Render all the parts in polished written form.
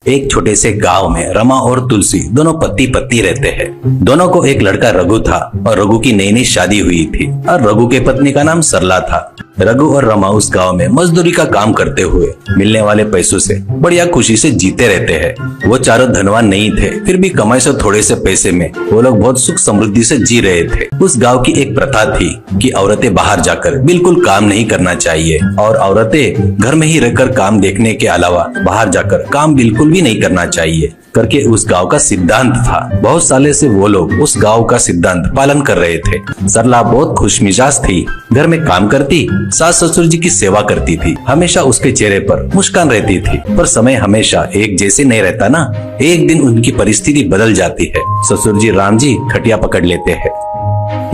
एक छोटे से गांव में रमा और तुलसी दोनों पति पत्नी रहते हैं। दोनों को एक लड़का रघु था और रघु की नई नई शादी हुई थी और रघु के पत्नी का नाम सरला था। रघु और रमा उस गांव में मजदूरी का काम करते हुए मिलने वाले पैसों से बढ़िया खुशी से जीते रहते हैं। वो चारों धनवान नहीं थे, फिर भी कमाई से थोड़े से पैसे में वो लोग बहुत सुख समृद्धि से जी रहे थे। उस गांव की एक प्रथा थी कि औरतें बाहर जाकर बिल्कुल काम नहीं करना चाहिए और औरतें घर में ही रहकर काम देखने के अलावा बाहर जाकर काम बिल्कुल भी नहीं करना चाहिए करके उस गांव का सिद्धांत था। बहुत सालों से वो लोग उस गांव का सिद्धांत पालन कर रहे थे। सरला बहुत खुशमिजाज थी, घर में काम करती, सास ससुर जी की सेवा करती थी। हमेशा उसके चेहरे पर मुस्कान रहती थी, पर समय हमेशा एक जैसे नहीं रहता ना। एक दिन उनकी परिस्थिति बदल जाती है। ससुर जी राम जी खटिया पकड़ लेते हैं,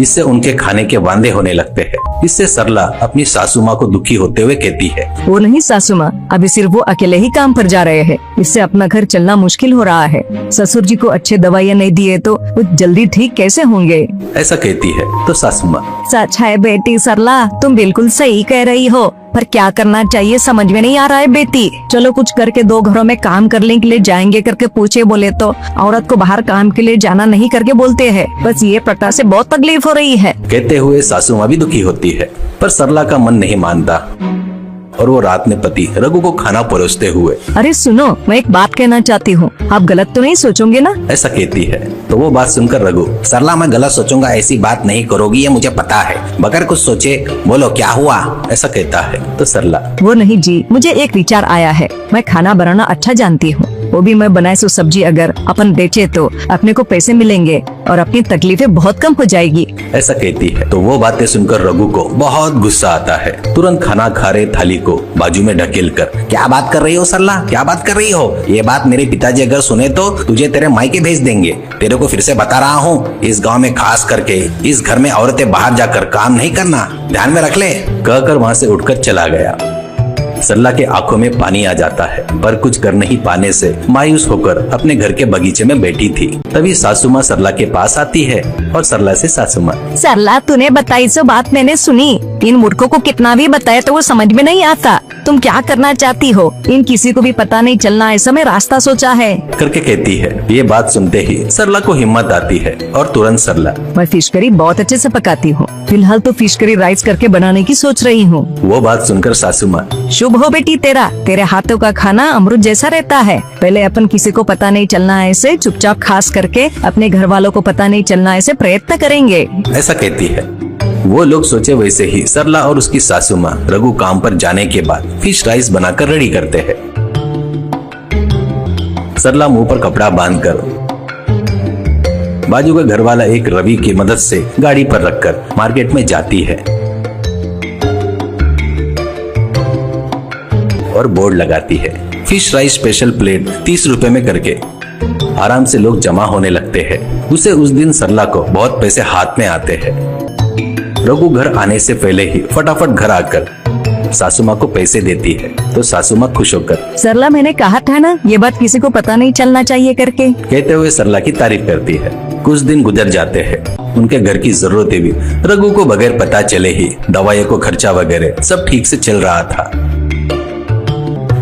इससे उनके खाने के वांदे होने लगते हैं। इससे सरला अपनी सासू माँ को दुखी होते हुए कहती है, वो नहीं सासू माँ, अभी सिर्फ वो अकेले ही काम पर जा रहे हैं, इससे अपना घर चलना मुश्किल हो रहा है। ससुर जी को अच्छे दवाइयाँ नहीं दिए तो वो जल्दी ठीक कैसे होंगे। ऐसा कहती है तो सासू माँ, सच है बेटी सरला, तुम बिल्कुल सही कह रही हो, पर क्या करना चाहिए समझ में नहीं आ रहा है बेटी। चलो कुछ करके दो घरों में काम करने के लिए जाएंगे करके पूछे बोले तो औरत को बाहर काम के लिए जाना नहीं करके बोलते हैं। बस ये प्रथा से बहुत तकलीफ हो रही है। कहते हुए सासू माँ भी दुखी होती है, पर सरला का मन नहीं मानता और वो रात में पति रघु को खाना परोसते हुए, अरे सुनो, मैं एक बात कहना चाहती हूँ, आप गलत तो नहीं सोचोगे ना। ऐसा कहती है तो वो बात सुनकर रघु, सरला मैं गलत सोचूंगा, ऐसी बात नहीं करोगी ये मुझे पता है, बगैर कुछ सोचे बोलो क्या हुआ, ऐसा कहता है तो सरला, वो नहीं जी, मुझे एक विचार आया है। मैं खाना बनाना अच्छा जानती हूँ, वो भी मैं बनाए सो सब्जी अगर अपन बेचे तो अपने को पैसे मिलेंगे और अपनी तकलीफें बहुत कम हो जाएगी। ऐसा कहती है तो वो बातें सुनकर रघु को बहुत गुस्सा आता है। तुरंत खाना खा रहे थाली को बाजू में ढकेल कर, क्या बात कर रही हो सरला, क्या बात कर रही हो, ये बात मेरे पिताजी अगर सुने तो तुझे तेरे मायके भेज देंगे। तेरे को फिर से बता रहा हूँ, इस गाँव में खास करके इस घर में औरतें बाहर जाकर काम नहीं करना, ध्यान में रख ले। कहकर वहाँ से उठकर चला गया। सरला के आंखों में पानी आ जाता है, पर कुछ कर नहीं पाने से मायूस होकर अपने घर के बगीचे में बैठी थी। तभी सासू माँ सरला के पास आती है और सरला से सासू माँ, सरला तूने बताई सो बात मैंने सुनी, इन मूर्खों को कितना भी बताया तो वो समझ में नहीं आता। तुम क्या करना चाहती हो, इन किसी को भी पता नहीं चलना ऐसा मैं रास्ता सोचा है करके कहती है। ये बात सुनते ही सरला को हिम्मत आती है और तुरंत सरला, मैं फिश करी बहुत अच्छे से पकाती हूँ, फिलहाल तो फिश करी राइस करके बनाने की सोच रही हूँ। वो बात सुनकर सासू माँ, शुभ हो बेटी तेरा, तेरे हाथों का खाना अमृत जैसा रहता है। पहले अपन किसी को पता नहीं चलना ऐसे चुपचाप खास करके अपने घर वालों को पता नहीं चलना ऐसे प्रयत्न करेंगे। ऐसा कहती है। वो लोग सोचे वैसे ही सरला और उसकी सासू माँ रघु काम पर जाने के बाद फिश राइस बनाकर रेडी करते हैं। सरला मुंह पर कपड़ा बांधकर बाजू का घर वाला एक रवि की मदद से गाड़ी पर रखकर मार्केट में जाती है और बोर्ड लगाती है, फिश राइस स्पेशल प्लेट 30 रुपए में करके। आराम से लोग जमा होने लगते हैं। उसे उस दिन सरला को बहुत पैसे हाथ में आते हैं। रघु घर आने से पहले ही फटाफट घर आकर सासू माँ को पैसे देती है तो सासू माँ खुश होकर, सरला मैंने कहा था ना ये बात किसी को पता नहीं चलना चाहिए करके, कहते हुए सरला की तारीफ करती है। कुछ दिन गुजर जाते हैं। उनके घर की जरूरतें भी रघु को बगैर पता चले ही दवाइयों को खर्चा वगैरह सब ठीक से चल रहा था।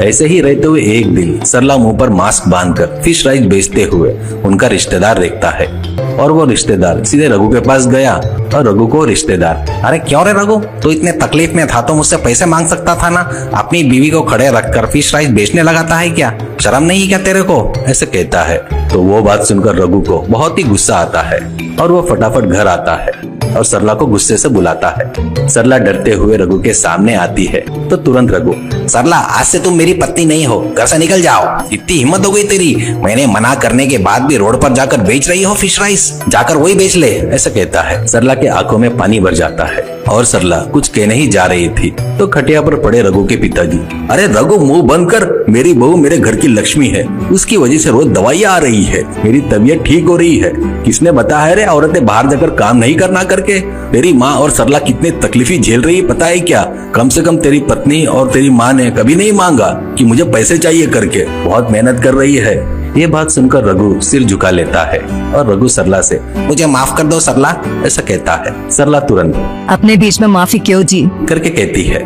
ऐसे ही रहते हुए एक दिन सरला मुंह पर मास्क बांधकर फिश राइस बेचते हुए उनका रिश्तेदार देखता है और वो रिश्तेदार सीधे रघु के पास गया और रघु को रिश्तेदार, अरे क्यों रे रघु, तू इतने तकलीफ में था तो मुझसे पैसे मांग सकता था ना, अपनी बीवी को खड़े रखकर फिश राइस बेचने लगाता है क्या, शर्म नहीं क्या तेरे को, ऐसे कहता है। तो वो बात सुनकर रघु को बहुत ही गुस्सा आता है और वो फटाफट घर आता है और सरला को गुस्से से बुलाता है। सरला डरते हुए रघु के सामने आती है तो तुरंत रघु, सरला आज से तुम मेरी पत्नी नहीं हो, घर से निकल जाओ, इतनी हिम्मत हो गई तेरी, मैंने मना करने के बाद भी रोड पर जाकर बेच रही हो फिश राइस, जाकर वही बेच ले, ऐसा कहता है। सरला के आंखों में पानी भर जाता है और सरला कुछ कहने ही जा रही थी तो खटिया पर पड़े रघु के पिताजी, अरे रघु मुंह बंद कर, मेरी बहू मेरे घर की लक्ष्मी है, उसकी वजह से रोज दवाइयाँ आ रही है, मेरी तबीयत ठीक हो रही है, किसने बताया रे औरतें बाहर जाकर काम नहीं करना करके, तेरी माँ और सरला कितनी तकलीफी झेल रही है पता है क्या, कम से कम तेरी पत्नी और तेरी माँ ने कभी नहीं मांगा कि मुझे पैसे चाहिए करके, बहुत मेहनत कर रही है। ये बात सुनकर रघु सिर झुका लेता है और रघु सरला से, मुझे माफ कर दो सरला, ऐसा कहता है। सरला तुरंत, अपने बीच में माफी क्यों जी करके कहती है।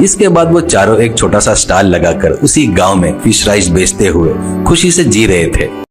इसके बाद वो चारों एक छोटा सा स्टॉल लगाकर उसी गांव में फिश राइस बेचते हुए खुशी से जी रहे थे।